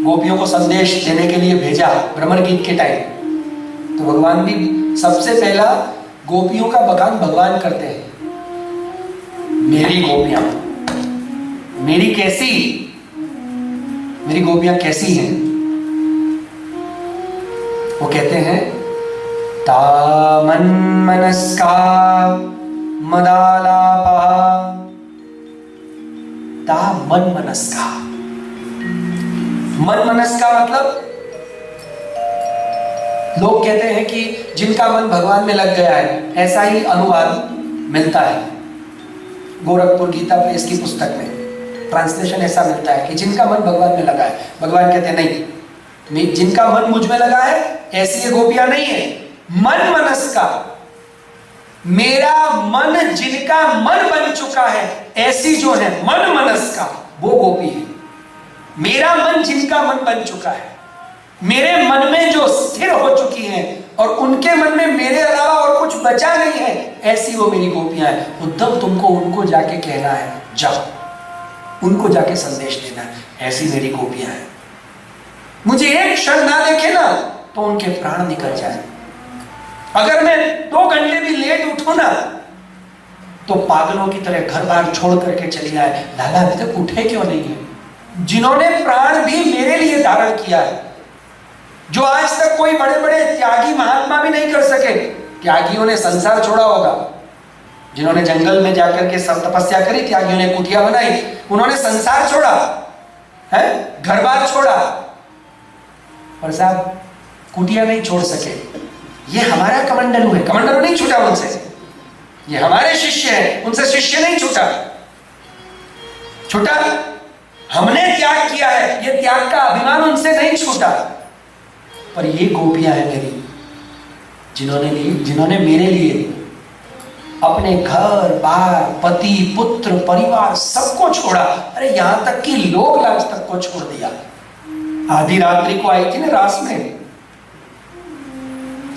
गोपियों को संदेश देने के लिए भेजा भ्रमर गीत के टाइम, तो भगवान भी सबसे पहला गोपियों का बखान भगवान करते हैं। मेरी गोपियां, मेरी कैसी, मेरी गोपियां कैसी हैं? वो कहते हैं ता मन्मनस्का मदालापा, ता मनमनस्का। मनमनस्का मतलब लोग कहते हैं कि जिनका मन भगवान में लग गया है, ऐसा ही अनुवाद मिलता है गोरखपुर गीता प्रेस की पुस्तक में। ट्रांसलेशन ऐसा मिलता है कि जिनका मन भगवान में लगा है। भगवान कहते हैं नहीं, जिनका मन मुझ में लगा है ऐसी ये गोपियां नहीं है। मन मनस्का, मेरा मन जिनका मन बन चुका है, ऐसी जो है मन मनस्का, वो गोपी है। मेरा मन जिनका मन बन चुका है, मेरे मन में जो स्थिर हो चुकी हैं और उनके मन में मेरे अलावा और कुछ बचा नहीं है, ऐसी वो मेरी गोपियां हैं। उद्धव तुमको उनको जाके कहना है, जाओ उनको जाके संदेश देना है, ऐसी मेरी गोपियां हैं। मुझे एक क्षण ना देखे ना तो उनके प्राण निकल जाए। अगर मैं 2 घंटे भी लेट उठूं ना तो पागलों की तरह घर बार छोड़ करके चली आए, लाला अभी तक उठे क्यों नहीं है? जिन्होंने प्राण भी मेरे लिए धारण किया है, जो आज तक कोई बड़े बड़े त्यागी महात्मा भी नहीं कर सके। त्यागियों ने संसार छोड़ा होगा, जिन्होंने जंगल में जाकर के सब तपस्या करी, त्यागियों ने कुटिया बनाई, उन्होंने संसार छोड़ा है, घर बार छोड़ा, पर साहब कुटिया नहीं छोड़ सके। ये हमारा कमंडलू है, कमंडलू नहीं छूटा उनसे, ये हमारे शिष्य है, उनसे शिष्य नहीं छूटा। छूटा हमने त्याग किया है, ये त्याग का अभिमान उनसे नहीं छूटा। पर ये गोपियां हैं मेरी, जिन्होंने मेरे लिए अपने घर बार, पति पुत्र परिवार सबको छोड़ा। अरे यहां तक कि लोक लाज तक को छोड़ दिया। आधी रात्रि को आई थी ना रास में,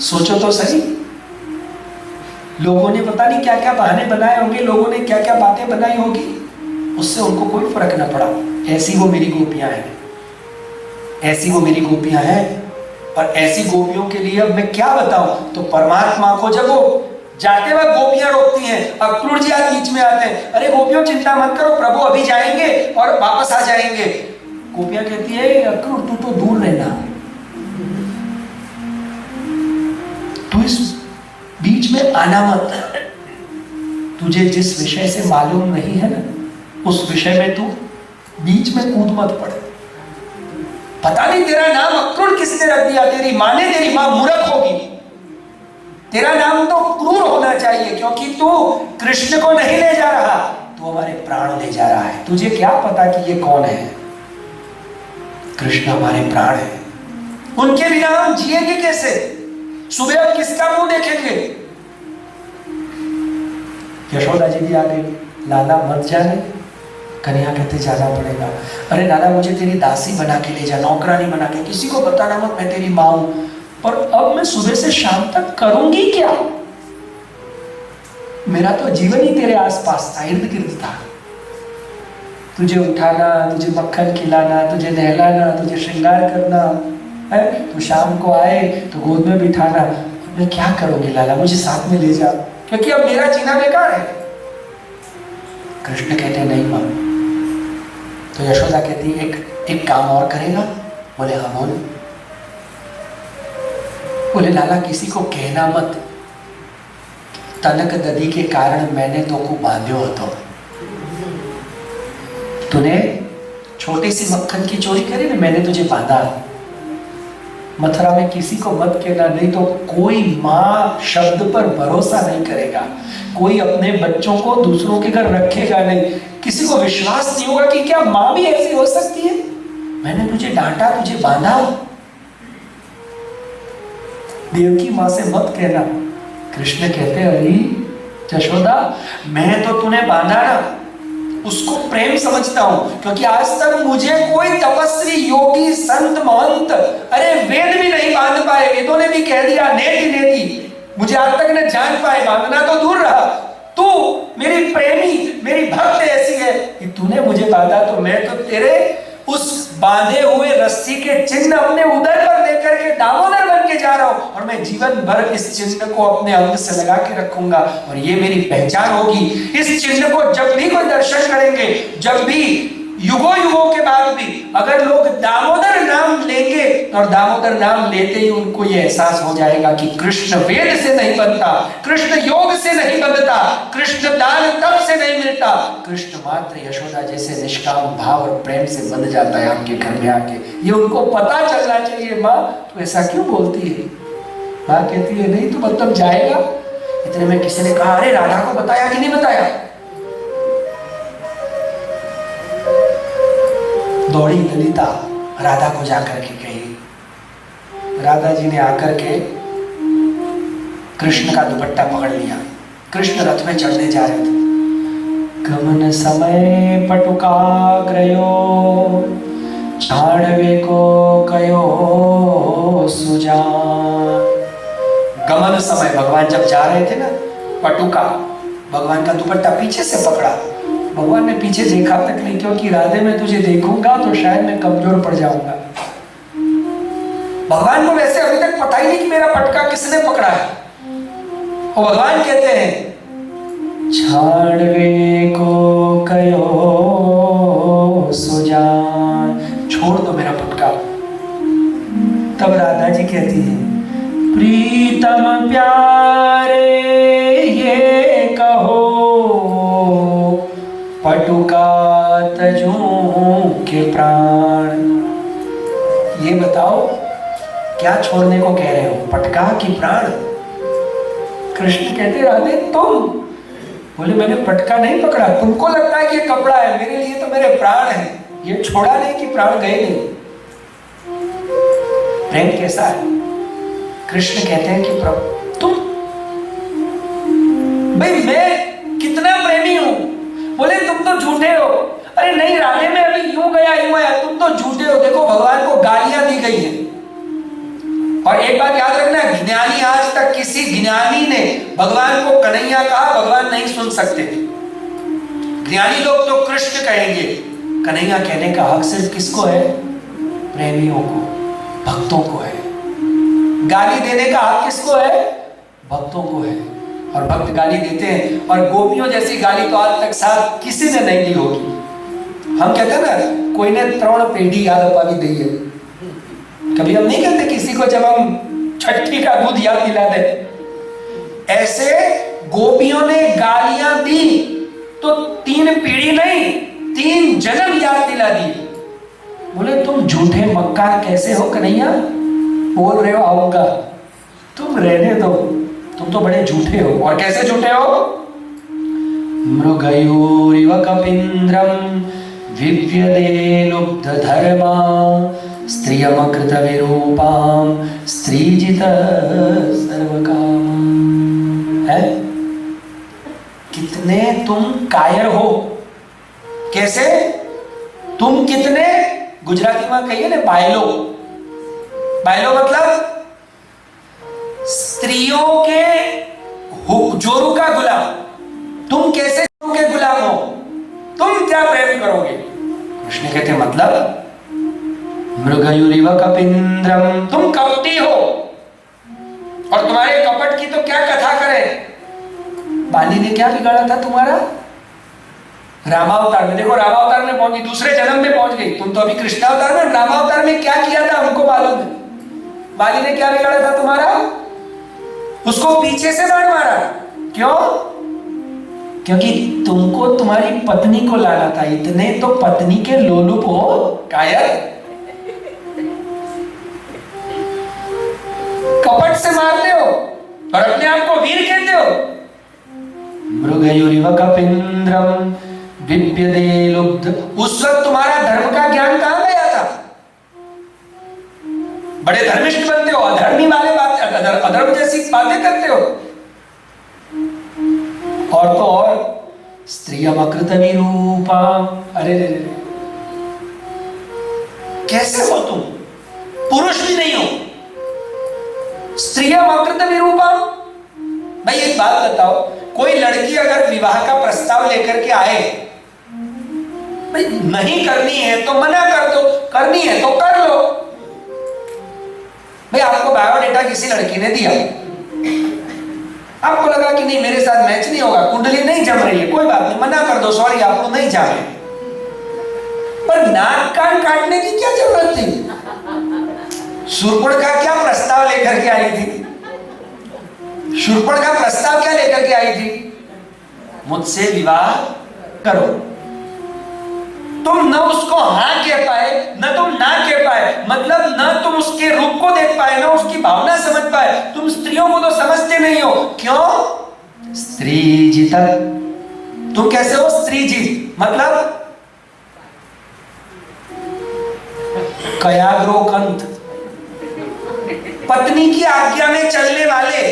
सोचो तो सही, लोगों ने पता नहीं क्या क्या बहाने बनाए होंगे, लोगों ने क्या क्या बातें बनाई होगी, उससे उनको कोई फर्क ना पड़ा। ऐसी वो मेरी गोपियां हैं, ऐसी वो मेरी गोपियां हैं। और ऐसी गोपियों के लिए अब मैं क्या बताऊं? तो परमात्मा को जब वो जाते वक्त गोपियां रोकती हैं, अक्रूर जी आज बीच में आते हैं, अरे गोपियों चिंता मत करो, प्रभु अभी जाएंगे और वापस आ जाएंगे। गोपियां कहती है अक्रूर तू तो दूर रहना, तू इस बीच में आना मत, तुझे जिस विषय से मालूम नहीं है ना उस विषय में तू बीच में कूद मत पड़। पता नहीं तेरा नाम अक्रूर किसने रख दिया, तेरी माँ ने, तेरी माँ मूर्ख होगी, तेरा नाम तो क्रूर होना चाहिए, क्योंकि तू कृष्ण को नहीं ले जा रहा, तू हमारे प्राण ले जा रहा है। तुझे क्या पता कि ये कौन है? कृष्ण हमारे प्राण है, उनके बिना हम जिएंगे कैसे? सुबह हम किसका मुंह देखेंगे? यशोदा जी भी आ गई, लाला मत जाने। कन्हैया कहते जाना पड़ेगा। अरे लाला मुझे तेरी दासी बना के ले जा, नौकरानी बना के, किसी को बताना मत मैं तेरी माँ हूं। पर अब मैं सुबह से शाम तक करूंगी क्या? मेरा तो जीवन ही तेरे आसपास था, इर्द गिर्द था। तुझे उठाना, तुझे मक्खन खिलाना, तुझे नहलाना, तुझे श्रृंगार करना है, तो शाम को आए तो गोद में बिठाना। मैं क्या करूंगी लाला, मुझे साथ में ले जा, क्योंकि अब मेरा जीना बेकार है। कृष्ण कहते नहीं मां। तो यशोदा कहती एक काम और करेगा? बोले हाँ बोल। बोले लाला किसी को कहना मत, तनक ददी के कारण मैंने तो को बांध्यो હતો। तूने छोटी सी मक्खन की चोरी करी ना, मैंने तुझे बांधा। मथुरा में किसी को मत कहना, नहीं तो कोई माँ शब्द पर भरोसा नहीं करेगा, कोई अपने बच्चों को दूसरों के घर रखेगा नहीं, किसी को विश्वास नहीं होगा कि क्या माँ भी ऐसी हो सकती है। मैंने तुझे डांटा, तुझे बांधा, देवकी माँ से मत कहना। कृष्ण कहते अरे यशोदा मैं तो तूने बांधा ना, उसको प्रेम समझता हूं, क्योंकि आज तक मुझे कोई तपस्वी योगी संत महंत अरे वेद भी नहीं बांध पाए, वेदों ने भी कह दिया नेति नेति, मुझे आज तक न जान पाए, बांधना तो दूर रहा। तू मेरी प्रेमी मेरी भक्त ऐसी है कि तूने मुझे बांधा, तो मैं तो तेरे उस बांधे हुए रस्सी के चिन्ह अपने उदर पर लेकर के दामोदर बन के जा रहा हूं और मैं जीवन भर इस चिन्ह को अपने अंग से लगा के रखूंगा और ये मेरी पहचान होगी। इस चिन्ह को जब भी कोई दर्शन करेंगे, जब भी युगों युगों के बाद भी अगर लोग दामोदर नाम लेंगे और दामोदर नाम लेते ही उनको ये एहसास हो जाएगा कि कृष्ण वेद से नहीं बनता, कृष्ण योग से नहीं बनता, कृष्ण दान तप से नहीं मिलता, कृष्ण मात्र यशोदा जैसे निष्काम भाव और प्रेम से बन जाता है आपके घर में आके। ये उनको पता चलना चाहिए। माँ तू ऐसा क्यों बोलती है? माँ कहती है नहीं तू मतलब जाएगा। इतने में किसी ने कहा अरे राधा को बताया कि नहीं बताया? दौड़ी ललिता राधा को जाकर के कही। राधा जी ने आकर के कृष्ण का दुपट्टा पकड़ लिया। कृष्ण रथ में चढ़ने जा रहे थे। गमन समय पटुकाग्रयो छाड़वे को कयो सुजान। गमन समय भगवान जब जा रहे थे ना, पटुका भगवान का दुपट्टा पीछे से पकड़ा। भगवान ने पीछे देखा तक नहीं, क्योंकि राधे में तुझे देखूंगा तो शायद मैं कमजोर पड़ जाऊंगा। भगवान को वैसे अभी तक पता ही नहीं कि मेरा पटका किसने पकड़ा है। और भगवान कहते हैं छाड़वे को कयो सुजान, छोड़ दो मेरा पटका। तब राधा जी कहती है प्रीतम प्यारे ये कहो पटुका तजूं के प्राण। ये बताओ क्या छोड़ने को कह रहे हो, पटका की प्राण? कृष्ण कहते राधे तुम। बोले मैंने पटका नहीं पकड़ा, तुमको लगता है कि ये कपड़ा है, मेरे लिए तो मेरे प्राण है। ये छोड़ा नहीं कि प्राण गए नहीं। प्रेम कैसा है? कृष्ण कहते हैं कि प्रभु तुम, भाई मैं कितना प्रेमी हूं। बोले तुम तो झूठे हो। अरे नहीं राधे में अभी यूं गया यूं आया, तुम तो झूठे हो। देखो भगवान को गालियां दी गई हैं। और एक बात याद रखना, ज्ञानी आज तक किसी ज्ञानी ने भगवान को कन्हैया कहा भगवान नहीं सुन सकते। ज्ञानी लोग तो कृष्ण कहेंगे। कन्हैया कहने का हक सिर्फ किसको है? प्रेमियों को, भक्तों को है। गाली देने का हक किसको है? भक्तों को है। और भक्त गाली देते हैं, और गोपियों जैसी गाली तो आज तक साथ किसी ने नहीं दी होगी। हम कहते हैं ना कोई ने 3 पेढ़ी याद अपावी दी है। कभी हम नहीं कहते किसी को जब हम छठी का दूध याद दिला दे। ऐसे गोपियों ने गालियां दी तो 3 पीढ़ी नहीं 3 जन्म याद दिला दी। बोले तुम झूठे मक्कार कैसे हो कन्हैया? बोल रहे हो आऊंगा, तुम रहने दो, तुम तो बड़े झूठे हो। और कैसे झूठे हो? मृगयोरिव कपींद्रम विव्यदे लुब्ध धर्मा स्त्रियमकृत विरूपाम स्त्रीजित सर्वकाम। है कितने तुम कायर हो। कैसे? तुम कितने, गुजराती में कहिए ना बायलो। बायलो मतलब स्त्रियों के जोरू का गुलाम। तुम कैसे जोरू के गुलाम हो? तुम क्या प्रेम करोगे? कृष्ण कहते मतलब मृगयुरिव कपींद्रम, तुम कपटी हो। और तुम्हारे कपट की तो क्या कथा करें। बाली ने क्या बिगाड़ा था तुम्हारा? रामावतार में देखो, रामावतार में पहुंची, दूसरे जन्म में पहुंच गई। तुम तो अभी कृष्णावतार में, रामावतार में क्या किया था हमको मालूम है। बाली ने क्या बिगाड़ा था तुम्हारा? उसको पीछे से बाण मारा। क्यों? क्योंकि तुमको तुम्हारी पत्नी को लाना था। इतने तो पत्नी के लोलुप हो कायर। कपट से मारते हो और अपने आप को वीर कहते हो। मृगयुरिव कपींद्रम विव्यदे लुब्ध। उस वक्त तुम्हारा धर्म का ज्ञान कहां गया था? बड़े धर्मिष्ठ बनते हो, अधर्मी वाले बातें, अधर्म जैसी बातें करते हो। और तो और स्त्रियम अकृत विरूपा। अरे रे रे, कैसे हो तुम? पुरुष भी नहीं हो, स्त्रियम अकृत विरूपा। भाई एक बात बताओ, कोई लड़की अगर विवाह का प्रस्ताव लेकर के आए, भाई नहीं करनी है तो मना कर दो, करनी है तो कर लो। भाई आपको बायोडेटा किसी लड़की ने दिया, आपको लगा कि नहीं मेरे साथ मैच नहीं होगा, कुंडली नहीं जम रही है, कोई बात नहीं, मना कर दो, सॉरी आप लोग नहीं जाए। पर नाक कान काटने की क्या जरूरत थी? शूर्पणखा क्या प्रस्ताव लेकर के आई थी? शूर्पणखा प्रस्ताव क्या लेकर के आई थी? मुझसे विवाह करो। तुम न उसको हाँ कह पाए, न तुम ना कह पाए, मतलब न तुम उसके रूप को देख पाए, न उसकी भावना समझ पाए। तुम स्त्रियों को तो समझते नहीं हो, क्यों? स्त्री जीता। तुम कैसे हो स्त्री जीत? मतलब कयाग्रोकंत, पत्नी की आज्ञा में चलने वाले,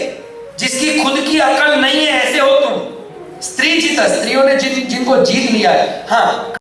जिसकी खुद की अकल नहीं है, ऐसे हो तुम। स्त्री जीता, स्त्रियों ने जिनको जीत लिया है। हाँ,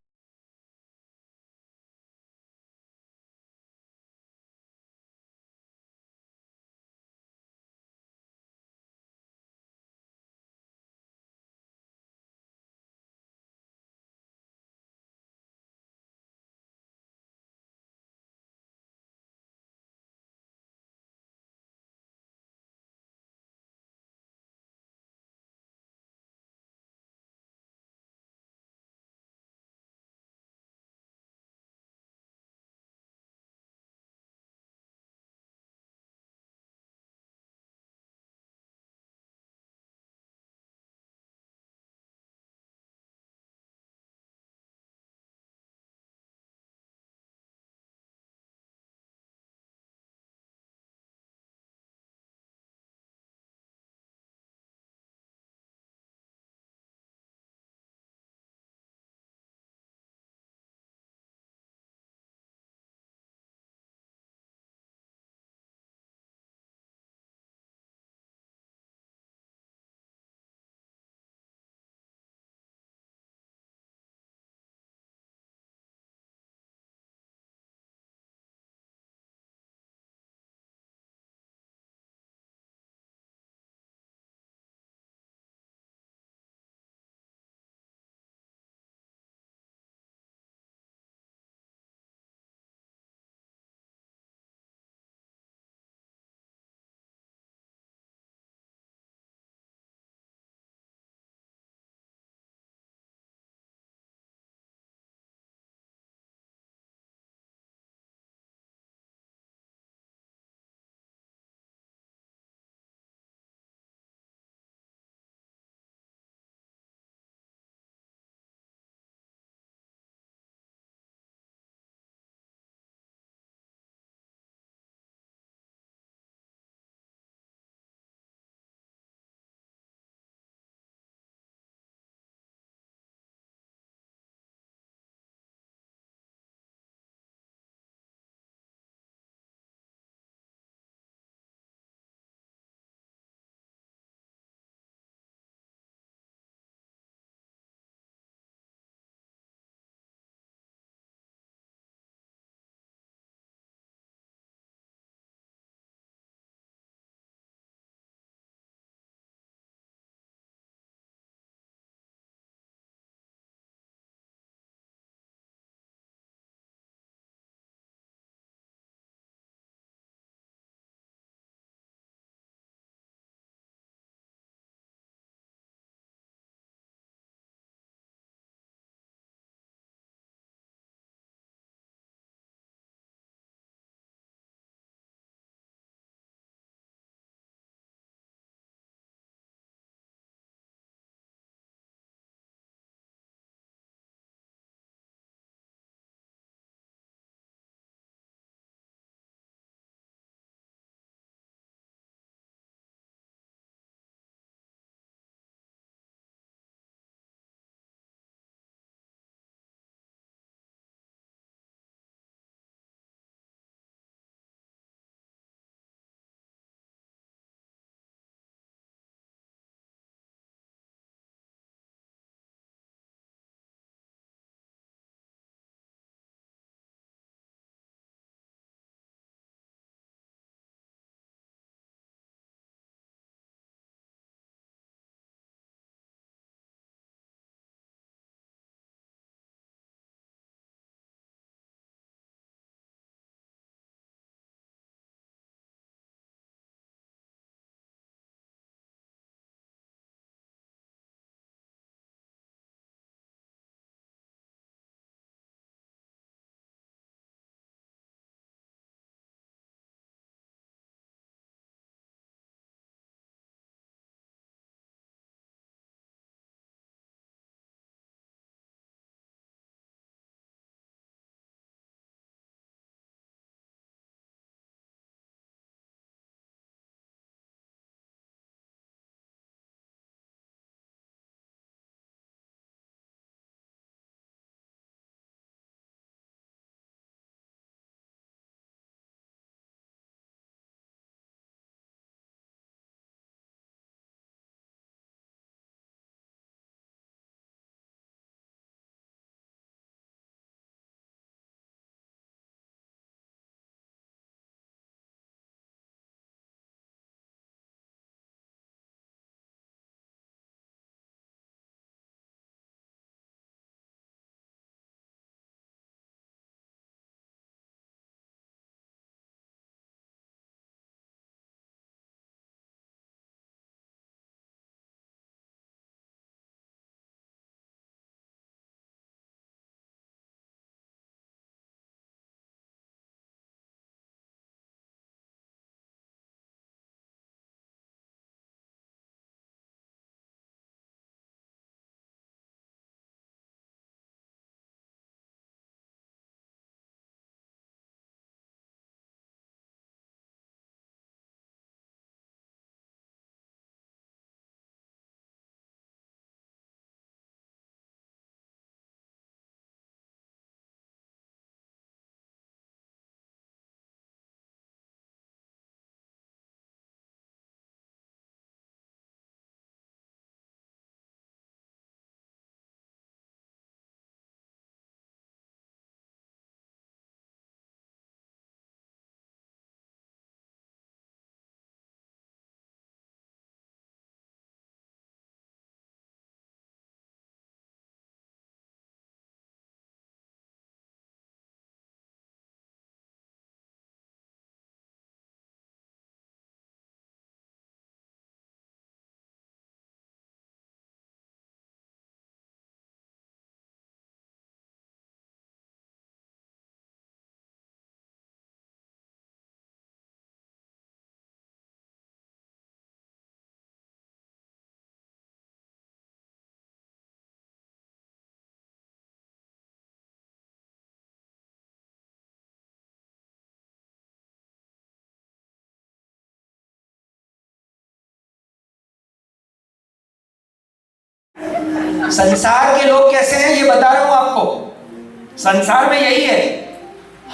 संसार के लोग कैसे हैं ये बता रहा हूं आपको। संसार में यही है,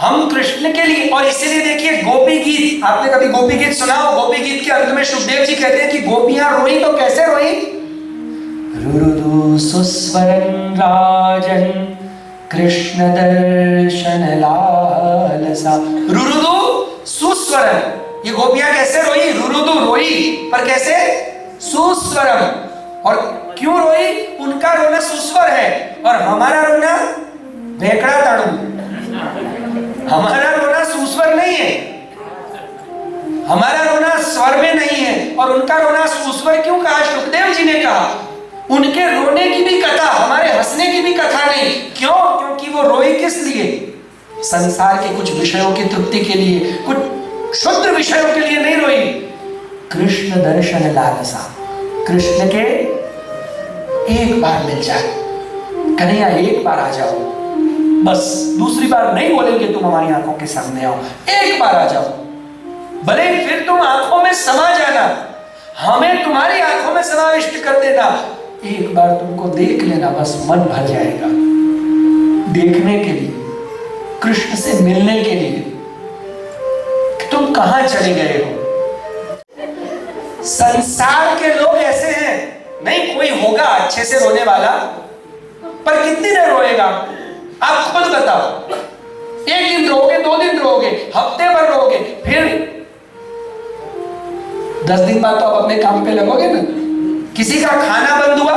हम कृष्ण के लिए, और इसीलिए देखिए गोपी गीत, आपने कभी गोपी गीत सुना हो? गोपी गीत के अंत में सुखदेव जी कहते हैं कि गोपियां रोई तो कैसे रोई? रुरुदु सुस्वरन राजन कृष्ण दर्शन लालसा। रुरुदु सुस्वरन, ये गोपियां कैसे रोई? रुरुदु रोई, पर कैसे? सुस्वरम। और क्यों रोई? उनका रोना सुस्वर है और हमारा रोना भेकड़ा ताड़ू। हमारा रोना सुस्वर नहीं है, हमारा रोना स्वर में नहीं है, और उनका रोना सुस्वर क्यों कहा? सुखदेव जी ने कहा उनके रोने की भी कथा, हमारे हंसने की भी कथा नहीं। क्यों? क्योंकि वो रोई किस लिए? संसार के कुछ विषयों की तृप्ति के लिए, कुछ शुद्ध विषयों के लिए नहीं रोई। कृष्ण दर्शन लालसा, कृष्ण के एक बार मिल जाए, कन्हैया एक बार आ जाओ, बस दूसरी बार नहीं बोलेंगे तुम हमारी आंखों के सामने आओ, एक बार आ जाओ, भले फिर तुम आंखों में समा जाना, हमें तुम्हारी आंखों में समाविष्ट कर देना, एक बार तुमको देख लेना, बस मन भर जाएगा। देखने के लिए, कृष्ण से मिलने के लिए कि तुम कहां चले गए हो। संसार के लोग ऐसे हैं, नहीं कोई होगा अच्छे से रोने वाला, पर कितनी देर रोएगा? आप खुद बताओ। एक दिन रोगे, 2 दिन रोगे, हफ्ते भर रोगे, फिर 10 दिन बाद तो आप अपने काम पे लगोगे ना। किसी का खाना बंद हुआ,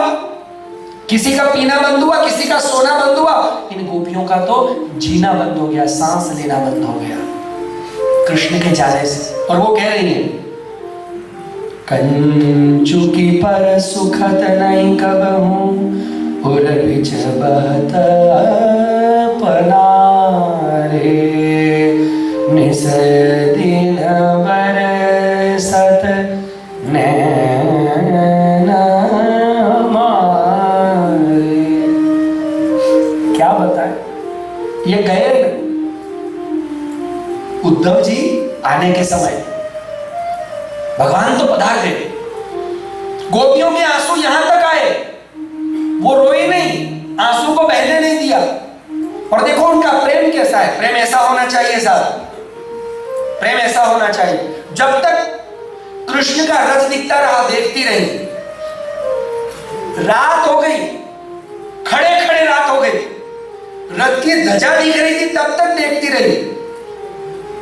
किसी का पीना बंद हुआ, किसी का सोना बंद हुआ, इन गोपियों का तो जीना बंद हो गया, सांस लेना बंद हो गया कृष्ण के जाने से। और वो कह रही है कंचुकी पर सुखत नहीं कबहू उर बिच बहत पनारे निस दिन बरसत नैना मारे। क्या बताए? ये गए उद्धव जी आने के समय, भगवान तो पधार गए, गोपियों के आंसू यहां तक आए, वो रोई नहीं, आंसू को बहने नहीं दिया। और देखो उनका प्रेम कैसा है। प्रेम ऐसा होना चाहिए साहब, प्रेम ऐसा होना चाहिए। जब तक कृष्ण का रथ दिखता रहा देखती रही, रात हो गई, खड़े खड़े रात हो गई, रथ की ध्वजा दिख रही थी तब तक देखती रही,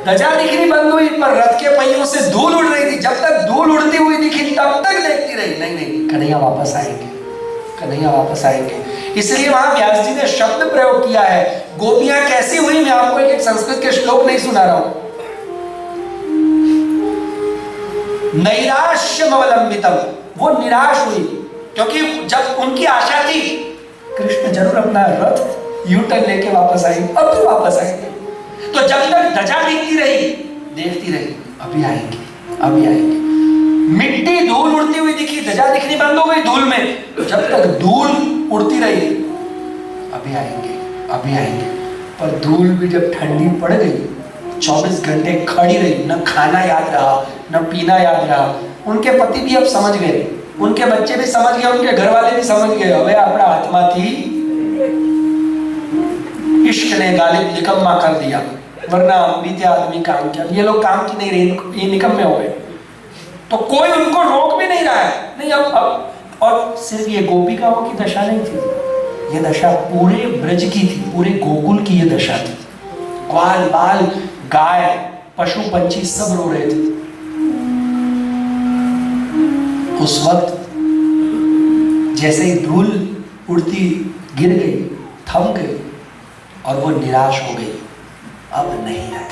ध्वजा दिखनी बंद हुई पर रथ के पहियों से धूल उड़ रही थी, जब तक धूल उड़ती हुई दिखी तब तक देखती रही। नहीं नहीं, कन्हैया वापस आएंगे, कन्हैया वापस आएंगे। इसलिए वहां व्यास जी ने शब्द प्रयोग किया है, गोपियां कैसी हुई। मैं आपको एक संस्कृत के श्लोक नहीं सुना रहा हूं। नैराश्यमवलंबितम, वो निराश हुई, क्योंकि जब उनकी आशा थी कृष्ण जरूर अपना रथ यूटर्न लेके वापस आएंगे, अब तो वापस आएंगे। तो जब तक ध्वजा दिखती रही देखती रही, अभी आएंगे, अभी आएंगे। मिट्टी धूल उड़ती हुई दिखी, ध्वजा दिखनी बंद हो गई धूल में, जब तक धूल उड़ती रही अभी आएंगे, अभी आएंगे। पर धूल भी जब ठंडी पड़ गई, 24 घंटे खड़ी रही, न खाना याद रहा न पीना याद रहा। उनके पति भी अब समझ गए, उनके बच्चे भी समझ गए, उनके घर वाले भी समझ गए, अबे अपना आत्मा थी, इश्क ने गालिब निकम्मा कर दिया, वरना बीते आदमी काम किया। ये लोग काम की नहीं रहे, ये निकम्मे हो गए। तो कोई उनको रोक भी नहीं रहा है। नहीं अब और सिर्फ ये गोपिकाओं की दशा नहीं थी, ये दशा पूरे ब्रज की थी, पूरे गोकुल की ये दशा थी। ग्वाल बाल गाय पशु पंछी सब रो रहे थे। उस वक्त जैसे ही धूल उड़ती गिर गई, थम गई और वो निराश हो गई, अब नहीं आए।